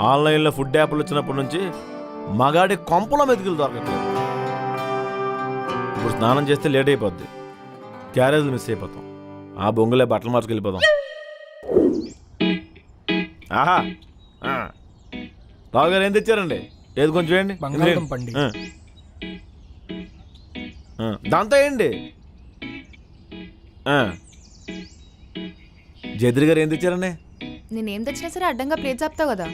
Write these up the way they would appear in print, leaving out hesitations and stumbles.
ఆన్లైన్లో ఫుడ్ యాప్లు వచ్చినప్పటి నుంచి మగాడి కొంపలో మెతుకులు దొరకట్లేదు. ఇప్పుడు స్నానం చేస్తే లేట్ అయిపోద్ది, క్యారేజ్లు మిస్ అయిపోతాం, ఆ బొంగులే బట్టలు మార్చుకెళ్ళిపోదాం. ఆహా రావు గారు ఏం తెచ్చారండి? ఏది కొంచెం వేయండి. దాంతో ఏంటి? జద్రి గారు ఏం తెచ్చారండి? నేనేం తెచ్చినా సరే అడ్డంగా ప్లేట్ చెప్తావు కదా.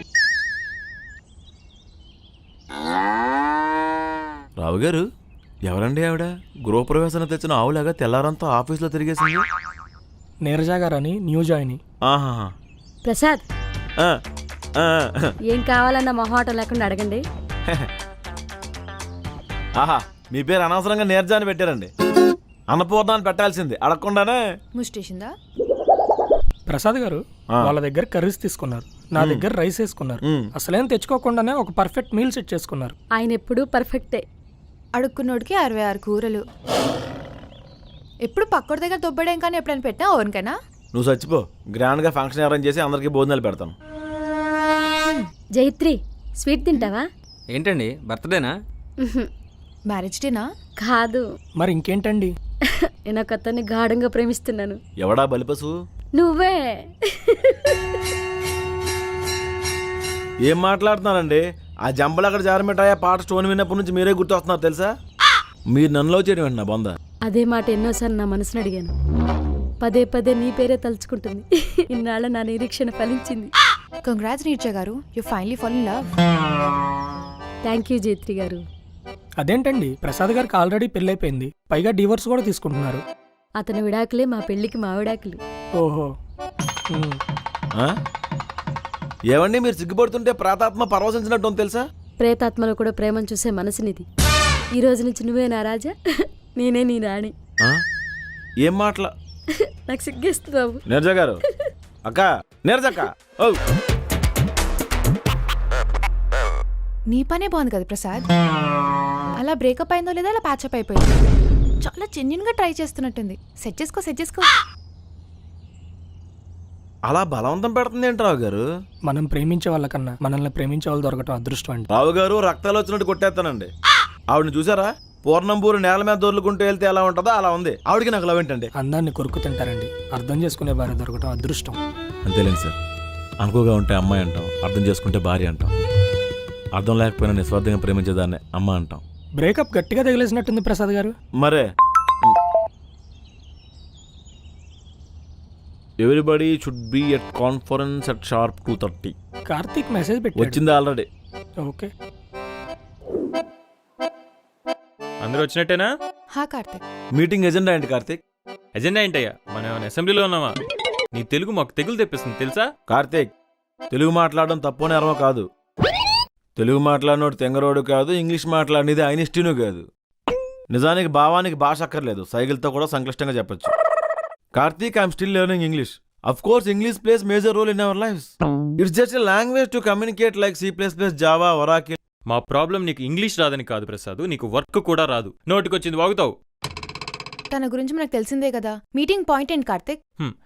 రావు గారు ఎవరండి ఆవిడ? గృహప్రవేశం తెచ్చిన ఆవులాగా తెల్లారంతా ఆఫీస్లో తిరిగేసింది. నీరజ గారని న్యూ జాయిన్. ఆహా ప్రసాద్, ఏం కావాలన్న మొహమాటం లేకుండా అడగండి. ఆహా మీ పేరు అనవసరంగా నీరజాని పెట్టారండి. అన్నపూర్ణాన్ని పెట్టాల్సింది అడగకుండానే. ముష్టేసిందా? ప్రసాద్ గారు వాళ్ళ దగ్గర కర్రీస్ తీసుకున్నారు, నా దగ్గర రైస్ వేసుకున్నారు. అసలేం తెచ్చుకోకుండానే ఒక పర్ఫెక్ట్ మీల్ సెట్ చేసుకున్నారు. ఆయన ఎప్పుడూ పర్ఫెక్టే. అడుక్కున్నోడికి 66 కూరలు. ఎప్పుడు పక్కడి దగ్గర దొబ్బడేం కానీ ఎప్పుడైనా పెట్టా ఓన్కైనా? నువ్వు చచ్చిపో, గ్రాండ్గా ఫంక్షన్ అరేంజ్ చేసి అందరికీ భోజనాలు పెడతాను. జైత్రి, స్వీట్ తింటావా? ఏంటండి, బర్త్డేనా? మ్యారేజ్ డేనా? కాదు. మరి ఇంకేంటండి? నేను ఒక అతన్ని గాఢంగా ప్రేమిస్తున్నాను. ఎవడా బలిపసు? నువ్వే. ఏం మాట్లాడుతున్నారండి? ఆ జంపలు అక్కడ జారమిటాయా పాట స్టోన్ విన్నప్పటి నుంచి మీరే గుర్తొస్తున్నారు తెలుసా? మీరు నన్నులో చేయడం ఏంటి నా బొంద? అదే మాట ఎన్నోసార్లు నా మనసును అడిగాను. పదే పదే నీ పేరే తలుచుకుంటుంది. ఇన్నాళ్ళ నా నిరీక్షణ ఫలించింది. Congrats Neerja garu, you finally fall in love. Thank you Jaitri garu. అదేంటండి, ప్రసాద్ గారికి ఆల్రెడీ పెళ్ళైపోయింది, పైగా డివోర్స్ కూడా తీసుకుంటున్నారు. అతని విడాకులే మా పెళ్లికి మా విడాకులు. ఓహో. ఏమండి మీరు సిగ్గుపడుతుంటే ప్రాతాత్మ పరవశించినట్టు ఉంది తెలుసా? ప్రేతాత్మలో కూడా ప్రేమను చూసే మనసునిది. ఈ రోజు నుంచి నువ్వే నా రాజా, నేనే నీ రాణి. ఏం మాటల? నాకు సిగ్గేస్తున్నావు. నీరజ గారు, అక్క నీరజక్క, నీ పనే బాగుంది కదా ప్రసాద్. అలా బ్రేకప్ అయిందో లేదా అలా ప్యాచప్ అయిపోయింది. చాలా జెన్యున్ గా ట్రై చేస్తున్నట్టుంది. సెట్ చేసుకో. అలా బలవంతం పెడుతుంది ఏంటి రావు గారు? మనం ప్రేమించే వాళ్ళకన్నా మనల్ని ప్రేమించే వాళ్ళు దొరకటం అదృష్టం అండి. రావు గారు రక్తాలు వచ్చినట్టు కొట్టేస్తానండి. ఆవిడని చూసారా? పూర్ణంబూరు నేల మీద దొర్లుకుంటూ వెళ్తే ఎలా ఉంటుందో అలా ఉంది. ఆవిడకి నాకు లవ్ ఏంటండి? అందాన్ని కొరుకు తింటారండి. అర్థం చేసుకునే భార్య దొరకటం అదృష్టం. అంతేలేండి సార్. అనుకోగా ఉంటే అమ్మాయి అంటాం, అర్థం చేసుకుంటే భార్య అంటాం. అర్థం లేకపోయినా నిస్వార్థంగా ప్రేమించేదాన్ని అమ్మ అంటాం. బ్రేకప్ గట్టిగా తగిలేసినట్టుంది ప్రసాద్ గారు. మరే everybody should be at conference at sharp 2:30. Karthik message పెట్టి వచ్చింది ఆల్రెడీ. ఓకే. అందరూ వచ్చినట్టేనా? హా కార్తిక్. మీటింగ్ ఎజెండా ఏంటి కార్తీక్? ఎజెండా ఏంటయ్యా? మనం ఏమైనా అసెంబ్లీలో ఉన్నావా? నీ తెలుగు మాకు తెగులు తెప్పిస్తుంది తెలుసా? కార్తీక్, తెలుగు మాట్లాడడం తప్పు నేరమో కాదు. తెలుగు మాట్లాడినోడు తెంగరోడు కాదు, ఇంగ్లీష్ మాట్లాడినది ఐనిస్టీను కాదు. నిజానికి భావానికి భాష అక్కర్లేదు, సైకిల్తో కూడా సంక్లిష్టంగా చెప్పొచ్చు. Karthik, I'm still learning English. Of course English plays major role in our lifes. It's just a language to communicate like C++, Java, Oracle. మా ప్రాబ్లం నీకు ఇంగ్లీష్ రాదని కాదు ప్రసాద్, నీకు వర్క్ కూడా రాదు. నోటికొచ్చింది వాగుతావు. తన గురించి మనకు తెలిసిందే కదా. మీటింగ్ పాయింట్ ఏంటి కార్తిక్?